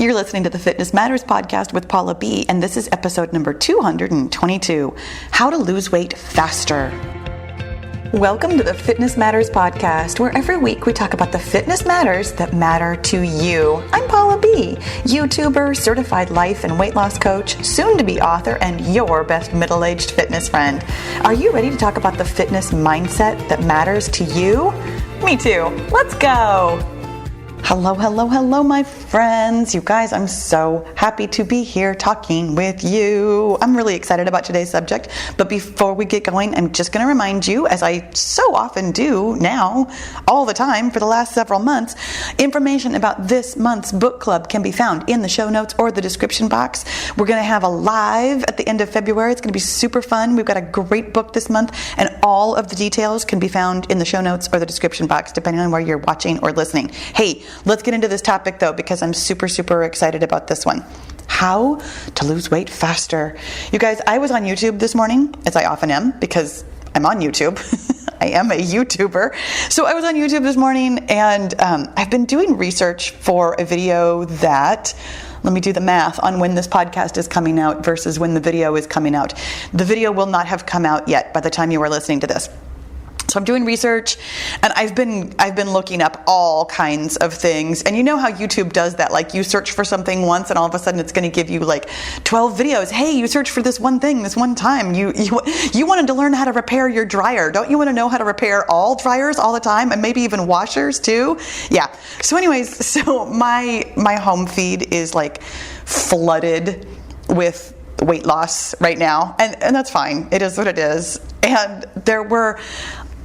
You're listening to the Fitness Matters podcast with Paula B, and this is episode number 222, How to Lose Weight Faster. Welcome to the Fitness Matters podcast, where every week we talk about the fitness matters that matter to you. I'm Paula B, YouTuber, certified life and weight loss coach, soon-to-be author, and your best middle-aged fitness friend. Are you ready to talk about the fitness mindset that matters to you? Me too. Let's go. Hello, my friends. You guys, I'm so happy to be here talking with you. I'm really excited about today's subject, but before we get going, I'm just going to remind you, as I so often do now, all the time for the last several months, information about this month's book club can be found in the show notes or the description box. We're going to have a live at the end of February. It's going to be super fun. We've got a great book this month, and all of the details can be found in the show notes or the description box, depending on where you're watching or listening. Hey, let's get into this topic though, because I'm super excited about this one. How to lose weight faster. You guys, I was on YouTube this morning, as I often am, because I'm on YouTube. I am a YouTuber. So I was on YouTube this morning, and I've been doing research for a video that, let me do the math on when this podcast is coming out versus when the video is coming out. The video will not have come out yet by the time you are listening to this. So I'm doing research, and I've been looking up all kinds of things. And you know how YouTube does that? Like, you search for something once, and all of a sudden it's going to give you like 12 videos. Hey, you searched for this one thing this one time. You wanted to learn how to repair your dryer. Don't you want to know how to repair all dryers all the time, and maybe even washers too? Yeah. So anyways, so my home feed is like flooded with weight loss right now, and that's fine. It is what it is. And there were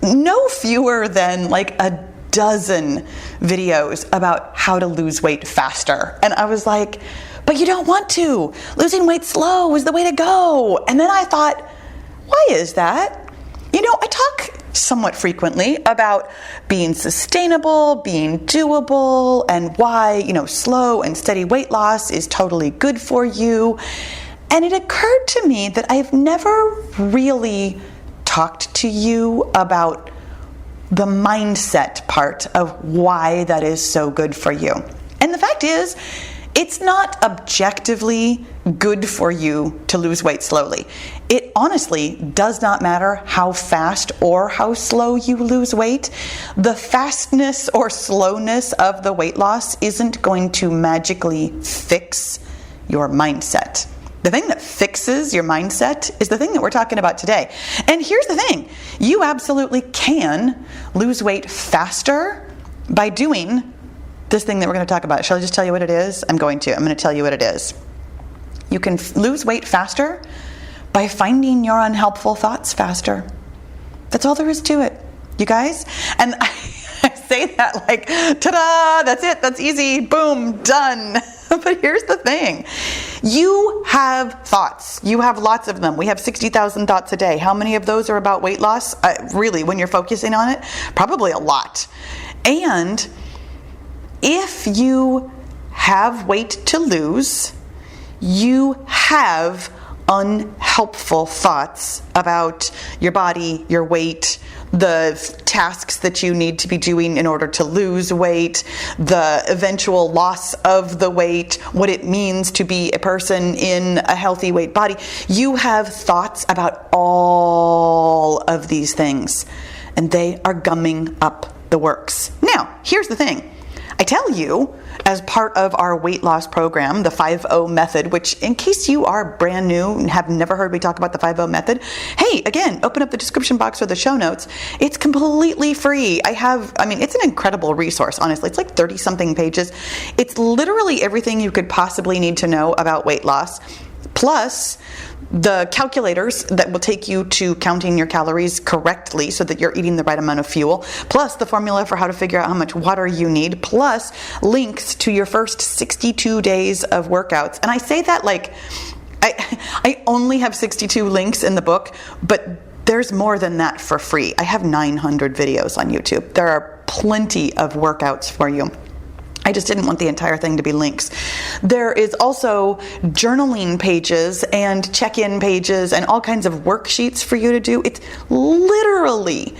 no fewer than like a dozen videos about how to lose weight faster. And I was like, but you don't want to. Losing weight slow is the way to go. And then I thought, why is that? You know, I talk somewhat frequently about being sustainable, being doable, and why, you know, slow and steady weight loss is totally good for you. And it occurred to me that I've never really talked to you about the mindset part of why that is so good for you. And the fact is, it's not objectively good for you to lose weight slowly. It honestly does not matter how fast or how slow you lose weight. The fastness or slowness of the weight loss isn't going to magically fix your mindset. The thing that fixes your mindset is the thing that we're talking about today. And here's the thing. You absolutely can lose weight faster by doing this thing that we're going to talk about. Shall I just tell you what it is? I'm going to tell you what it is. You can lose weight faster by finding your unhelpful thoughts faster. That's all there is to it, you guys. And I say that like, ta-da, that's it, that's easy, boom, done. But here's the thing. You have thoughts. You have lots of them. We have 60,000 thoughts a day. How many of those are about weight loss? Really, when you're focusing on it? Probably a lot. And if you have weight to lose, you have unhelpful thoughts about your body, your weight, the tasks that you need to be doing in order to lose weight, the eventual loss of the weight, what it means to be a person in a healthy weight body. You have thoughts about all of these things, and they are gumming up the works. Now, here's the thing. I tell you, as part of our weight loss program, the 5-0 method, which in case you are brand new and have never heard me talk about the 5-0 method, hey, again, open up the description box or the show notes. It's completely free. It's an incredible resource, honestly. It's like 30 something pages. It's literally everything you could possibly need to know about weight loss, plus the calculators that will take you to counting your calories correctly so that you're eating the right amount of fuel, plus the formula for how to figure out how much water you need, plus links to your first 62 days of workouts. And I say that like, I only have 62 links in the book, but there's more than that for free. I have 900 videos on YouTube. There are plenty of workouts for you. I just didn't want the entire thing to be links. There is also journaling pages and check-in pages and all kinds of worksheets for you to do. It's literally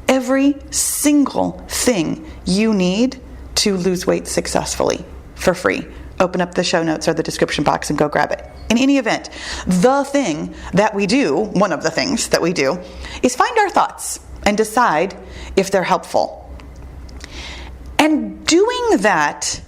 every single thing you need to lose weight successfully for free. open up the show notes or the description box and go grab it. In any event, the thing that we do, one of the things that we do, is find our thoughts and decide if they're helpful. And doing that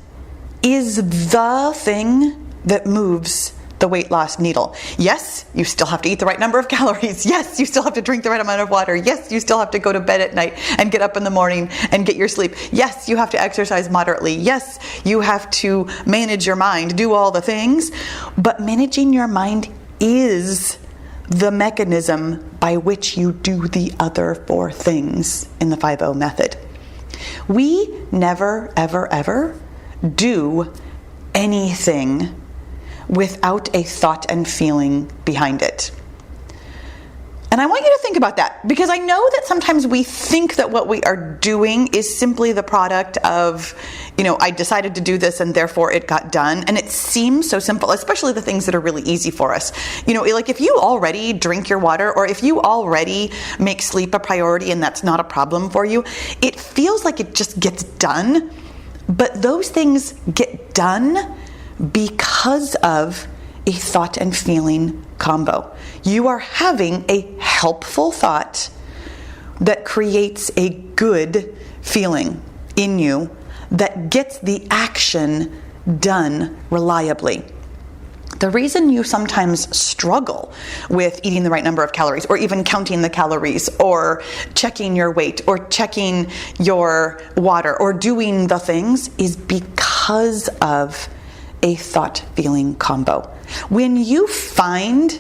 is the thing that moves the weight loss needle. Yes, you still have to eat the right number of calories. Yes, you still have to drink the right amount of water. Yes, you still have to go to bed at night and get up in the morning and get your sleep. Yes, you have to exercise moderately. Yes, you have to manage your mind, do all the things. But managing your mind is the mechanism by which you do the other 4 things in the 5-0 method. We never, ever, ever do anything without a thought and feeling behind it. And I want you to think about that, because I know that sometimes we think that what we are doing is simply the product of, I decided to do this and therefore it got done. And it seems so simple, especially the things that are really easy for us. Like if you already drink your water, or if you already make sleep a priority and that's not a problem for you, it feels like it just gets done. But those things get done because of a thought and feeling combo. You are having a helpful thought that creates a good feeling in you that gets the action done reliably. The reason you sometimes struggle with eating the right number of calories, or even counting the calories, or checking your weight, or checking your water, or doing the things is because of a thought-feeling combo. When you find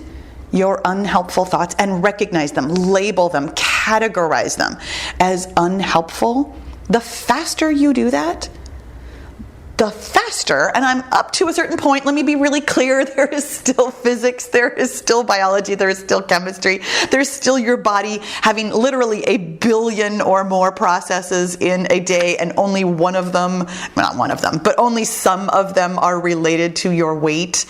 your unhelpful thoughts and recognize them, label them, categorize them as unhelpful, the faster you do that, the faster, and I'm up to a certain point, let me be really clear, there is still physics, there is still biology, there is still chemistry, there's still your body having literally 1 billion or more processes in a day, and only one of them, well, not one of them, but only some of them are related to your weight.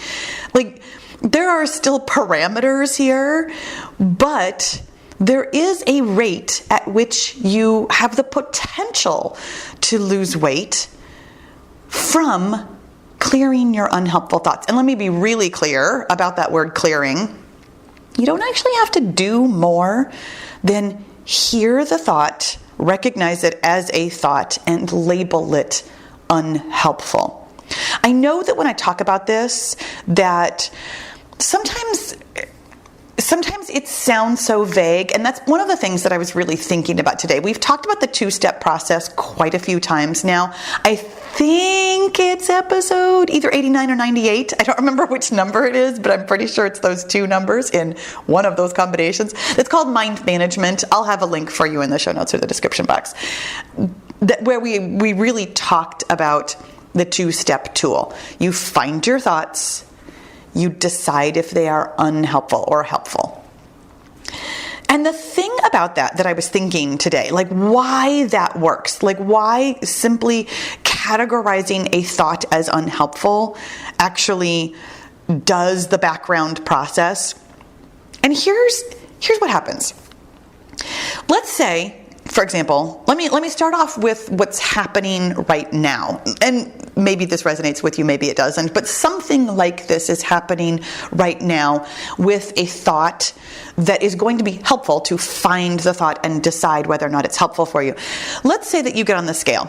There are still parameters here, but there is a rate at which you have the potential to lose weight from clearing your unhelpful thoughts. And let me be really clear about that word clearing. You don't actually have to do more than hear the thought, recognize it as a thought, and label it unhelpful. I know that when I talk about this, that sometimes it sounds so vague, and that's one of the things that I was really thinking about today. We've talked about the 2-step process quite a few times now. I think it's episode either 89 or 98. I don't remember which number it is, but I'm pretty sure it's those 2 numbers in one of those combinations. It's called Mind Management. I'll have a link for you in the show notes or the description box, where we really talked about the 2-step tool. You find your thoughts, you decide if they are unhelpful or helpful. And the thing about that I was thinking today, why that works, why simply categorizing a thought as unhelpful actually does the background process. And here's what happens. Let's say, for example, let me start off with what's happening right now. And maybe this resonates with you, maybe it doesn't, but something like this is happening right now with a thought that is going to be helpful to find the thought and decide whether or not it's helpful for you. Let's say that you get on the scale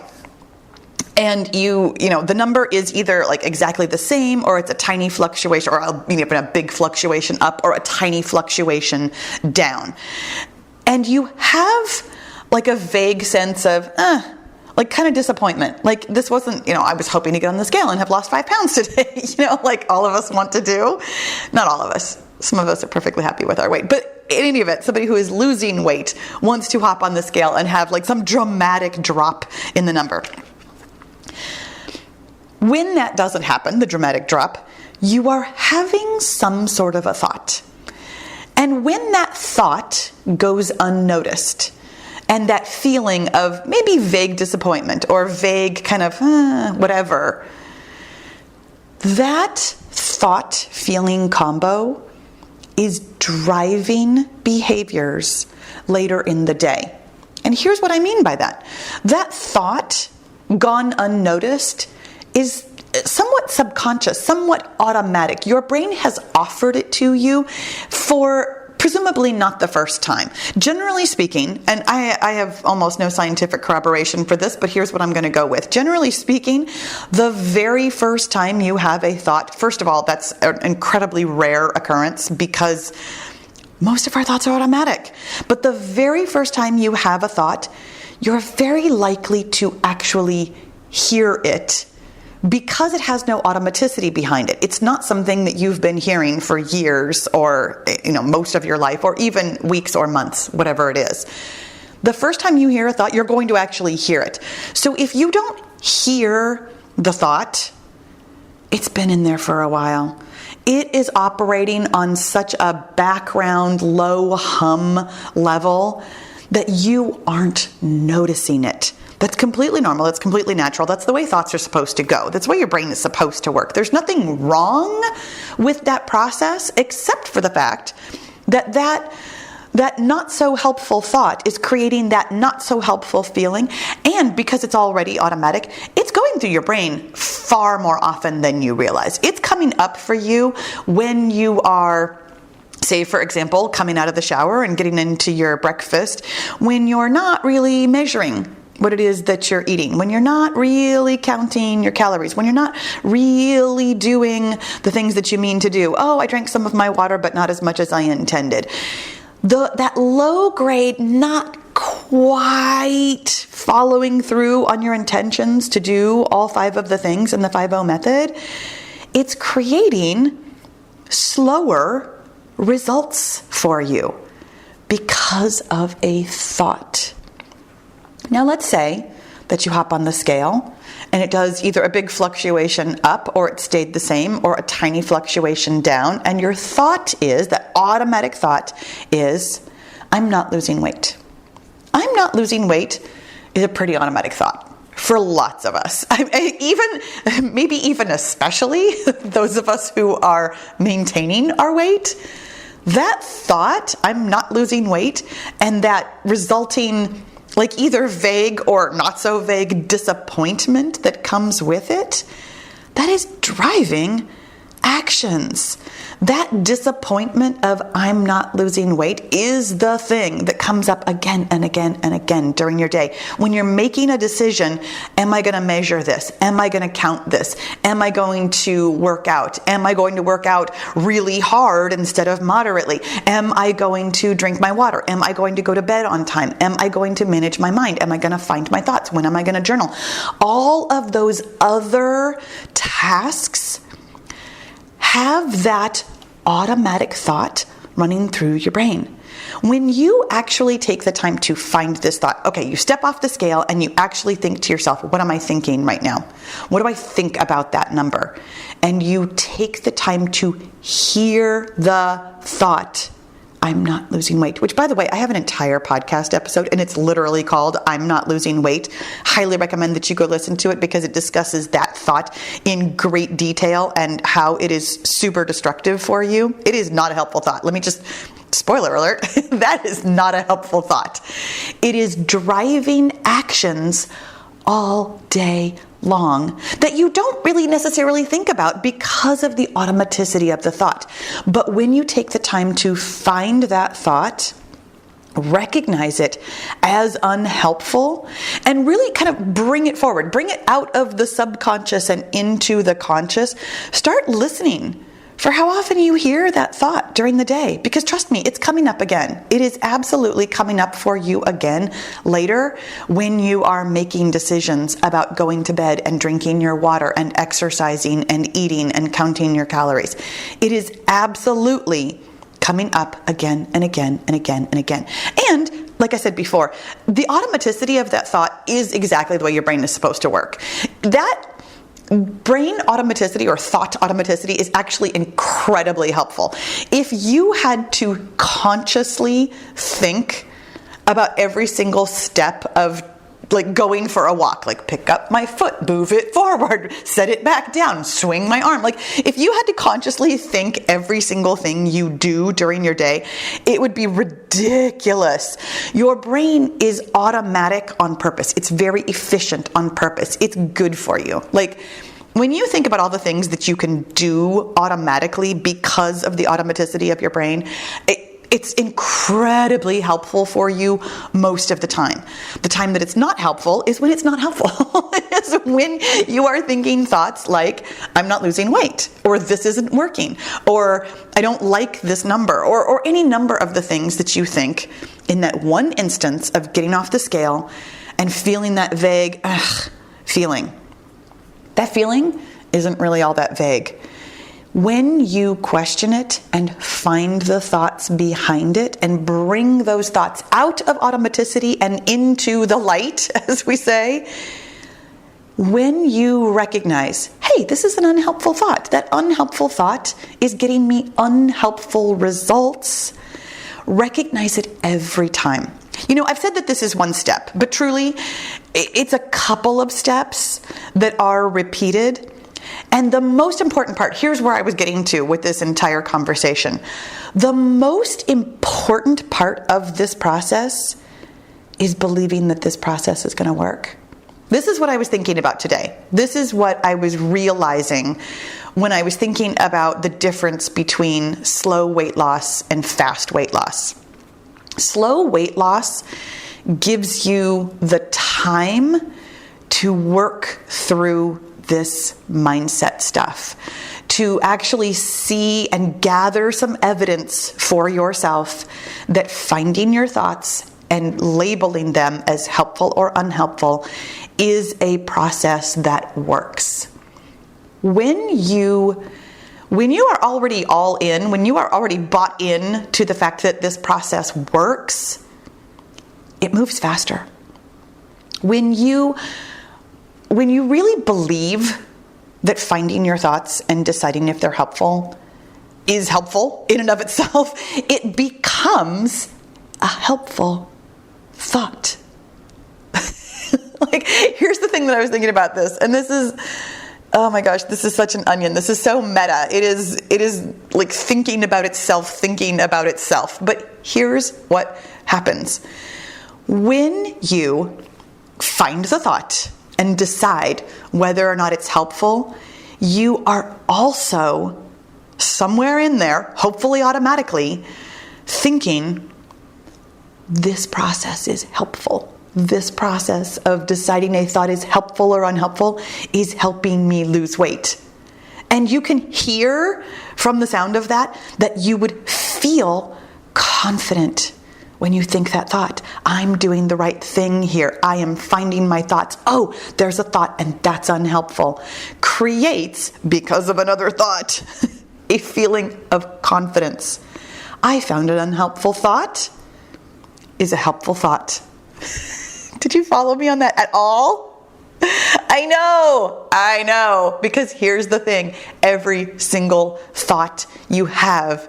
and the number is either exactly the same, or it's a tiny fluctuation, or even a big fluctuation up, or a tiny fluctuation down. And you have a vague sense of, kind of disappointment. This wasn't, I was hoping to get on the scale and have lost 5 pounds today, all of us want to do. Not all of us. Some of us are perfectly happy with our weight. But in any event, somebody who is losing weight wants to hop on the scale and have some dramatic drop in the number. When that doesn't happen, the dramatic drop, you are having some sort of a thought. And when that thought goes unnoticed, and that feeling of maybe vague disappointment or vague kind of whatever, that thought-feeling combo is driving behaviors later in the day. And here's what I mean by that. That thought gone unnoticed is somewhat subconscious, somewhat automatic. Your brain has offered it to you for presumably not the first time. Generally speaking, and I have almost no scientific corroboration for this, but here's what I'm going to go with. Generally speaking, the very first time you have a thought, first of all, that's an incredibly rare occurrence because most of our thoughts are automatic. But the very first time you have a thought, you're very likely to actually hear it because it has no automaticity behind it. It's not something that you've been hearing for years or, most of your life, or even weeks or months, whatever it is. The first time you hear a thought, you're going to actually hear it. So if you don't hear the thought, it's been in there for a while. It is operating on such a background, low hum level that you aren't noticing it. That's completely normal. It's completely natural. That's the way thoughts are supposed to go. That's the way your brain is supposed to work. There's nothing wrong with that process except for the fact that not so helpful thought is creating that not so helpful feeling. And because it's already automatic, it's going through your brain far more often than you realize. It's coming up for you when you are, say, for example, coming out of the shower and getting into your breakfast, when you're not really measuring what it is that you're eating, when you're not really counting your calories, when you're not really doing the things that you mean to do. Oh, I drank some of my water, but not as much as I intended. That low grade, not quite following through on your intentions to do all 5 of the things in the 5-0 method, it's creating slower results for you because of a thought. Now let's say that you hop on the scale and it does either a big fluctuation up, or it stayed the same, or a tiny fluctuation down, and your thought is, that automatic thought is, I'm not losing weight. I'm not losing weight is a pretty automatic thought for lots of us. Maybe even especially those of us who are maintaining our weight. That thought, I'm not losing weight, and that resulting either vague or not so vague disappointment that comes with it, that is driving actions. That disappointment of I'm not losing weight is the thing that comes up again and again and again during your day. When you're making a decision, am I going to measure this? Am I going to count this? Am I going to work out? Am I going to work out really hard instead of moderately? Am I going to drink my water? Am I going to go to bed on time? Am I going to manage my mind? Am I going to find my thoughts? When am I going to journal? All of those other tasks have that automatic thought running through your brain. When you actually take the time to find this thought, okay, you step off the scale and you actually think to yourself, what am I thinking right now? What do I think about that number? And you take the time to hear the thought, I'm not losing weight, which, by the way, I have an entire podcast episode and it's literally called I'm Not Losing Weight. Highly recommend that you go listen to it because it discusses that thought in great detail and how it is super destructive for you. It is not a helpful thought. Let me just, spoiler alert, that is not a helpful thought. It is driving actions all day long that you don't really necessarily think about because of the automaticity of the thought. But when you take the time to find that thought, recognize it as unhelpful, and really kind of bring it forward, bring it out of the subconscious and into the conscious, start listening for how often you hear that thought during the day. Because trust me, it's coming up again. It is absolutely coming up for you again later when you are making decisions about going to bed and drinking your water and exercising and eating and counting your calories. It is absolutely coming up again and again and again and again. And like I said before, the automaticity of that thought is exactly the way your brain is supposed to work. That brain automaticity or thought automaticity is actually incredibly helpful. If you had to consciously think about every single step of going for a walk, pick up my foot, move it forward, set it back down, swing my arm. If you had to consciously think every single thing you do during your day, it would be ridiculous. Your brain is automatic on purpose. It's very efficient on purpose. It's good for you. when you think about all the things that you can do automatically because of the automaticity of your brain, it's incredibly helpful for you most of the time. The time that it's not helpful is when it's not helpful. It's when you are thinking thoughts like, I'm not losing weight, or this isn't working, or I don't like this number, or any number of the things that you think in that one instance of getting off the scale and feeling that vague feeling. That feeling isn't really all that vague. When you question it and find the thoughts behind it and bring those thoughts out of automaticity and into the light, as we say, when you recognize, hey, this is an unhelpful thought. That unhelpful thought is getting me unhelpful results. Recognize it every time. You know, I've said that this is one step, but truly, it's a couple of steps that are repeated. And the most important part, here's where I was getting to with this entire conversation. The most important part of this process is believing that this process is going to work. This is what I was thinking about today. This is what I was realizing when I was thinking about the difference between slow weight loss and fast weight loss. Slow weight loss gives you the time to work through this mindset stuff, to actually see and gather some evidence for yourself that finding your thoughts and labeling them as helpful or unhelpful is a process that works. When you are already all in, when you are already bought in to the fact that this process works, it moves faster. When you really believe that finding your thoughts and deciding if they're helpful is helpful in and of itself, it becomes a helpful thought. Like, here's the thing that I was thinking about this, and this is, oh my gosh, this is such an onion. This is so meta. It is like thinking about itself. But here's what happens. When you find the thought and decide whether or not it's helpful, you are also somewhere in there, hopefully automatically, thinking this process is helpful. This process of deciding a thought is helpful or unhelpful is helping me lose weight. And you can hear from the sound of that you would feel confident when you think that thought. I'm doing the right thing here. I am finding my thoughts. Oh, there's a thought and that's unhelpful. Creates, because of another thought, a feeling of confidence. I found an unhelpful thought is a helpful thought. Did you follow me on that at all? I know. Because here's the thing. Every single thought you have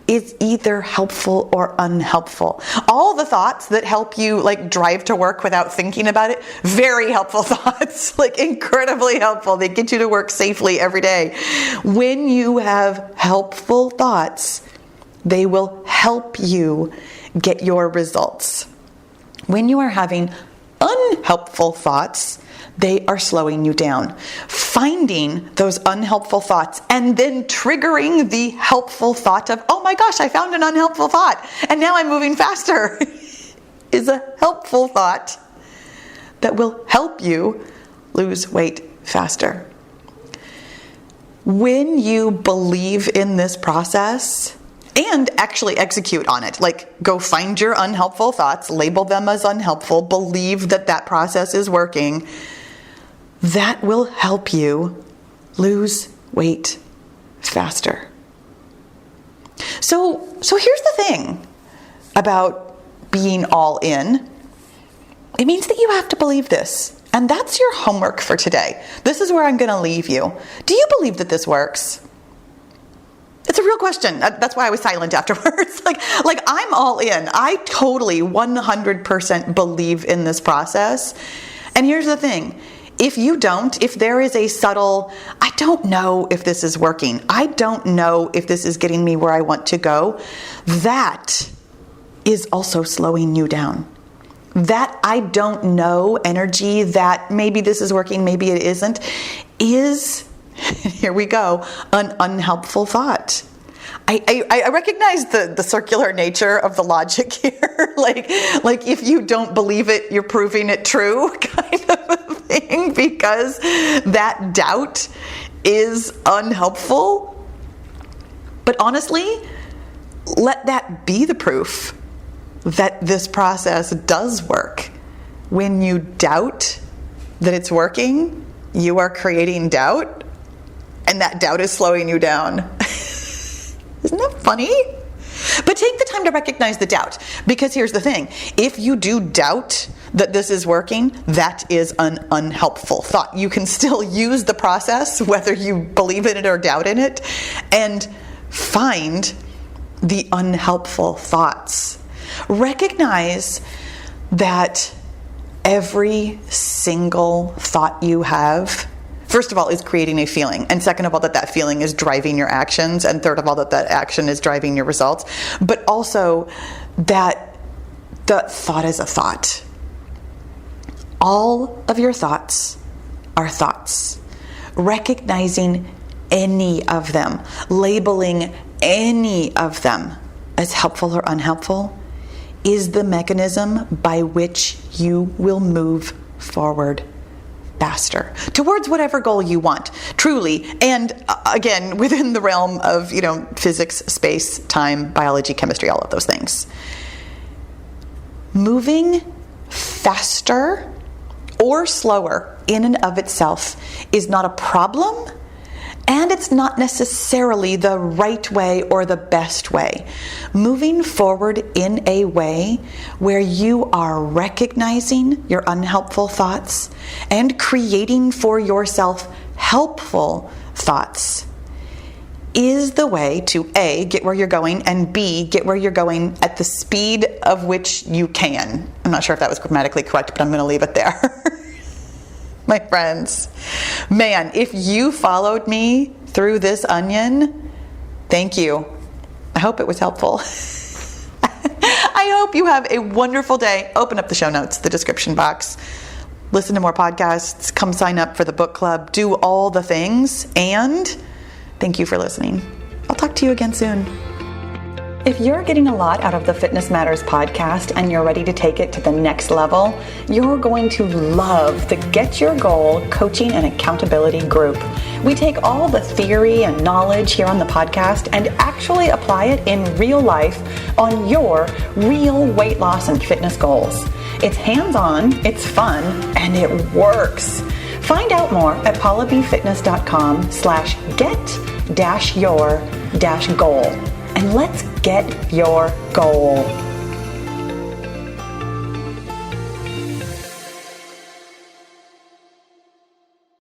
is either helpful or unhelpful. All the thoughts that help you like drive to work without thinking about it, very helpful thoughts, like incredibly helpful. They get you to work safely every day. When you have helpful thoughts, they will help you get your results. When you are having unhelpful thoughts, they are slowing you down. Finding those unhelpful thoughts and then triggering the helpful thought of, oh my gosh, I found an unhelpful thought and now I'm moving faster is a helpful thought that will help you lose weight faster. When you believe in this process and actually execute on it, like go find your unhelpful thoughts, label them as unhelpful, believe that process is working, that will help you lose weight faster. So here's the thing about being all in. It means that you have to believe this. And that's your homework for today. This is where I'm going to leave you. Do you believe that this works? It's a real question. That's why I was silent afterwards. like I'm all in. I totally 100% believe in this process. And here's the thing. If you don't, if there is a subtle, I don't know if this is working, I don't know if this is getting me where I want to go, that is also slowing you down. That I don't know energy, that maybe this is working, maybe it isn't, is Here we go. An unhelpful thought. I recognize the circular nature of the logic here. like if you don't believe it, you're proving it true kind of a thing, because that doubt is unhelpful. But honestly, let that be the proof that this process does work. When you doubt that it's working, you are creating doubt, and that doubt is slowing you down. Isn't that funny? But take the time to recognize the doubt, because here's the thing. If you do doubt that this is working, that is an unhelpful thought. You can still use the process, whether you believe in it or doubt in it, and find the unhelpful thoughts. Recognize that every single thought you have, first of all, is creating a feeling. And second of all, that feeling is driving your actions. And third of all, that action is driving your results. But also that the thought is a thought. All of your thoughts are thoughts. Recognizing any of them, labeling any of them as helpful or unhelpful, is the mechanism by which you will move forward faster towards whatever goal you want, truly. And again, within the realm of, physics, space, time, biology, chemistry, all of those things. Moving faster or slower in and of itself is not a problem, and it's not necessarily the right way or the best way. Moving forward in a way where you are recognizing your unhelpful thoughts and creating for yourself helpful thoughts is the way to A, get where you're going, and B, get where you're going at the speed of which you can. I'm not sure if that was grammatically correct, but I'm going to leave it there. My friends, man, if you followed me through this onion, thank you. I hope it was helpful. I hope you have a wonderful day. Open up the show notes, the description box. Listen to more podcasts. Come sign up for the book club. Do all the things. And thank you for listening. I'll talk to you again soon. If you're getting a lot out of the Fitness Matters podcast and you're ready to take it to the next level, you're going to love the Get Your Goal coaching and accountability group. We take all the theory and knowledge here on the podcast and actually apply it in real life on your real weight loss and fitness goals. It's hands-on, it's fun, and it works. Find out more at paulabfitness.com/get-your-goal. And let's get your goal.